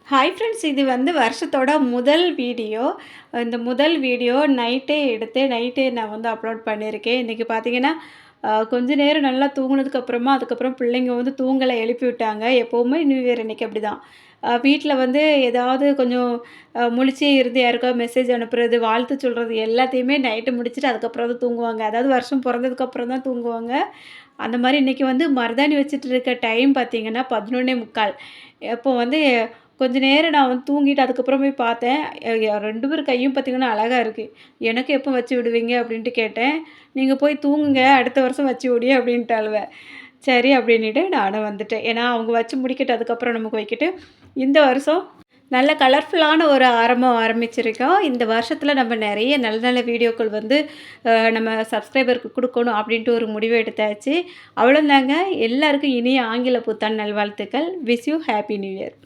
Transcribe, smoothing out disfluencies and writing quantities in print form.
Hi friends, இது வந்து வருஷத்தோட முதல் வீடியோ. இந்த முதல் வீடியோ நைட்டே எடுத்து நைட்டே நான் வந்து அப்லோட் பண்ணியிருக்கேன். இன்றைக்கி பார்த்தீங்கன்னா, கொஞ்ச நேரம் நல்லா தூங்குனதுக்கப்புறமா, அதுக்கப்புறம் பிள்ளைங்க வந்து தூங்கலை, எழுப்பி விட்டாங்க. எப்போவுமே நியூ இயர் அன்னைக்கு அப்படிதான். வீட்ல வந்து ஏதாவது கொஞ்சம் முழிச்சே இருந்து யாருக்காவது மெசேஜ் அனுப்புறது, வாழ்த்து சொல்றது எல்லாத்தையுமே நைட்டு முடிச்சுட்டு அதுக்கப்புறம் தான் தூங்குவாங்க. அதாவது வருஷம் பொறந்ததுக்கப்புறம் தான் தூங்குவாங்க. அந்த மாரி இன்றைக்கி வந்து மருதாணி வச்சுட்டு இருக்க டைம் பார்த்தீங்கன்னா 11:45. அப்போ வந்து கொஞ்ச நேரம் நான் வந்து தூங்கிட்டு அதுக்கப்புறம் போய் பார்த்தேன். 2 பேர் கையும் பார்த்தீங்கன்னா அழகா இருக்கு. "எனக்கு எப்போ வச்சு விடுவீங்க?" அப்படின்ட்டு கேட்டேன். "நீங்க போய் தூங்குங்க, அடுத்த வருஷம் வச்சு விடி" அப்படின்ட்டாளுவ. சரி அப்படின்னுட்டு நானும் வந்துட்டேன். ஏன்னா அவங்க வச்சு முடிக்கட்டும், அதுக்கப்புறம் நமக்கு வைக்கட்டு. இந்த வருஷம் நல்ல கலர்ஃபுல்லான ஒரு ஆரம்பம் ஆரம்பிச்சிருக்கோம். இந்த வருஷத்துல நம்ம நெறைய நல்ல நல்ல வீடியோக்கள் வந்து நம்ம சப்ஸ்கிரைபருக்கு குடுக்கணும் அப்படின்ட்டு ஒரு முடிவு எடுத்தாச்சு. அவ்வளோதாங்க. எல்லாருக்கும் இனிய ஆங்கில புத்தாண்டு நல்வாழ்த்துக்கள். Wish you happy new year.